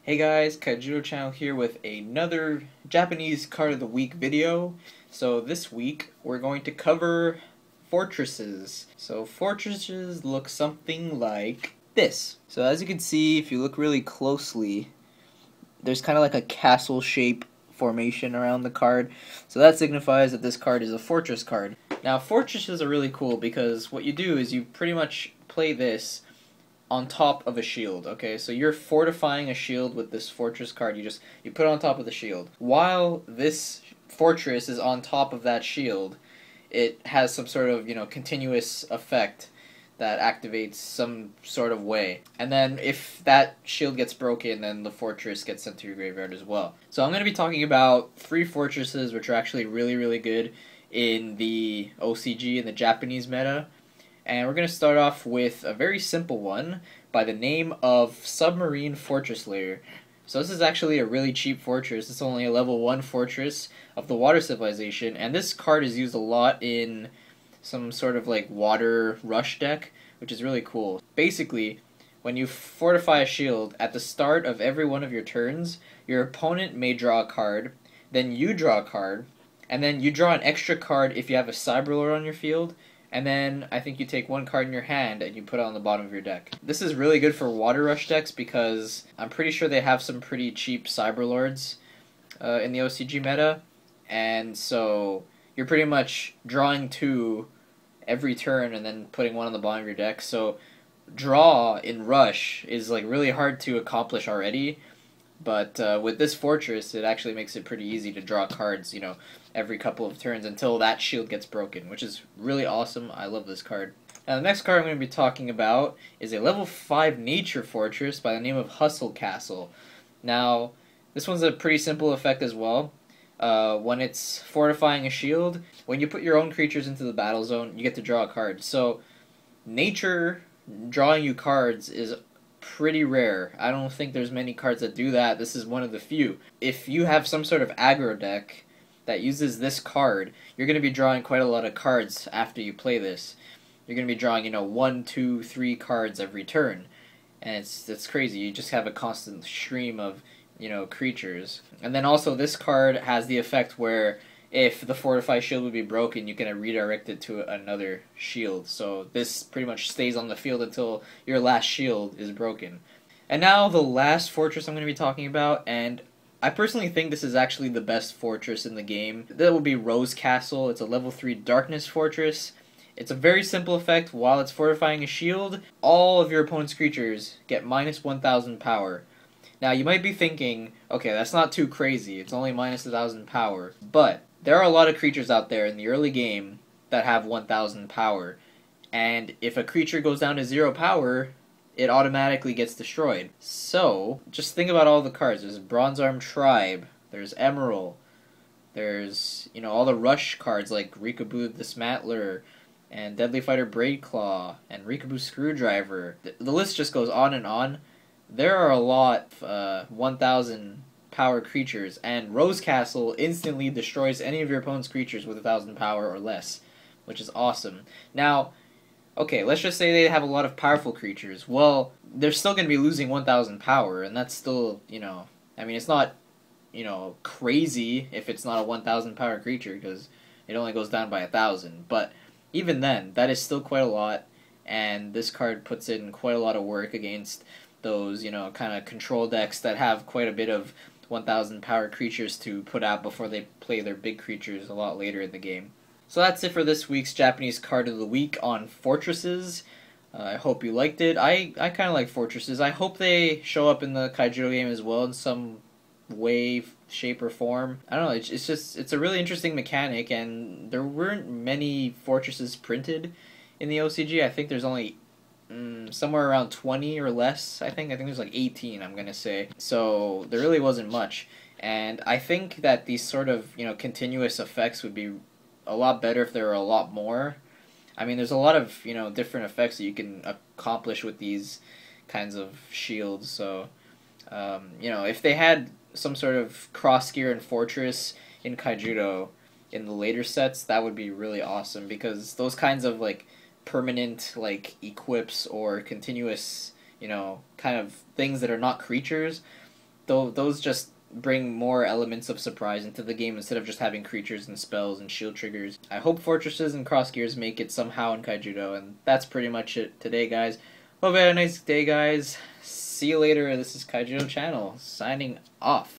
Hey guys, Kaijudo here with another Japanese card of the week video. So this week we're going to cover fortresses. So fortresses look something like this. So as you can see, if you look really closely, there's kind of like a castle shape formation around the card. So that signifies that this card is a fortress card. Now fortresses are really cool because what you do is you pretty much play this on top of a shield. Okay, so you're fortifying a shield with this fortress card. You put it on top of the shield. While this fortress is on top of that shield, it has some sort of, continuous effect that activates some sort of way. And then if that shield gets broken, then the fortress gets sent to your graveyard as well. So I'm going to be talking about 3 fortresses which are actually really, really good in the OCG, in the Japanese meta. And we're going to start off with a very simple one by the name of Submarine Fortress Lair. So this is actually a really cheap fortress. It's only a level 1 fortress of the water civilization, and this card is used a lot in some sort of like water rush deck, which is really cool. Basically, when you fortify a shield, at the start of every one of your turns, your opponent may draw a card, then you draw a card, and then you draw an extra card if you have a Cyberlord on your field, and then I think you take 1 card in your hand and you put it on the bottom of your deck. This is really good for water rush decks because I'm pretty sure they have some pretty cheap Cyberlords in the OCG meta, and so you're pretty much drawing 2 every turn and then putting 1 on the bottom of your deck. So draw in rush is like really hard to accomplish already, but with this fortress, it actually makes it pretty easy to draw cards, every couple of turns until that shield gets broken, which is really awesome. I love this card. Now, the next card I'm going to be talking about is a level 5 nature fortress by the name of Hustle Castle. Now, this one's a pretty simple effect as well. When it's fortifying a shield, when you put your own creatures into the battle zone, you get to draw a card. So, nature drawing you cards is pretty rare. I don't think there's many cards that do that. This is one of the few. If you have some sort of aggro deck that uses this card, you're going to be drawing quite a lot of cards after you play this. You're going to be drawing, 1, 2, 3 cards every turn. And it's crazy. You just have a constant stream of, creatures. And then also this card has the effect where if the fortified shield would be broken, you can redirect it to another shield. So this pretty much stays on the field until your last shield is broken. And now the last fortress I'm going to be talking about, and I personally think this is actually the best fortress in the game. That would be Rose Castle. It's a level 3 darkness fortress. It's a very simple effect. While it's fortifying a shield, all of your opponent's creatures get minus 1,000 power. Now you might be thinking, okay, that's not too crazy. It's only minus 1,000 power. But there are a lot of creatures out there in the early game that have 1,000 power. And if a creature goes down to 0 power, it automatically gets destroyed. So, just think about all the cards. There's Bronze Arm Tribe, there's Emerald, there's, all the rush cards like Rikaboo the Smatler, and Deadly Fighter Braidclaw, and Rikaboo Screwdriver. The list just goes on and on. There are a lot of 1,000 power creatures, and Rose Castle instantly destroys any of your opponent's creatures with 1,000 power or less, which is awesome. Now, okay, let's just say they have a lot of powerful creatures. Well, they're still going to be losing 1,000 power, and that's still, it's not, crazy if it's not a 1,000 power creature, because it only goes down by 1,000. But even then, that is still quite a lot, and this card puts in quite a lot of work against those, kind of control decks that have quite a bit of 1,000 power creatures to put out before they play their big creatures a lot later in the game. So that's it for this week's Japanese card of the week on fortresses. I hope you liked it. I kind of like fortresses. I hope they show up in the Kaijudo game as well in some way, shape, or form. I don't know, it's a really interesting mechanic, and there weren't many fortresses printed in the OCG. I think there's only somewhere around 20 or less. I think there's like 18, I'm going to say. So there really wasn't much. And I think that these sort of, continuous effects would be a lot better if there were a lot more. I mean, there's a lot of, different effects that you can accomplish with these kinds of shields. So, if they had some sort of cross gear and fortress in Kaijudo in the later sets, that would be really awesome, because those kinds of like permanent like equips or continuous, kind of things that are not creatures, those just bring more elements of surprise into the game instead of just having creatures and spells and shield triggers. I hope Fortresses and Cross Gears make it somehow in Kaijudo, and that's pretty much it today, guys. Hope you had a nice day, guys. See you later. This is Kaijudo Channel, signing off.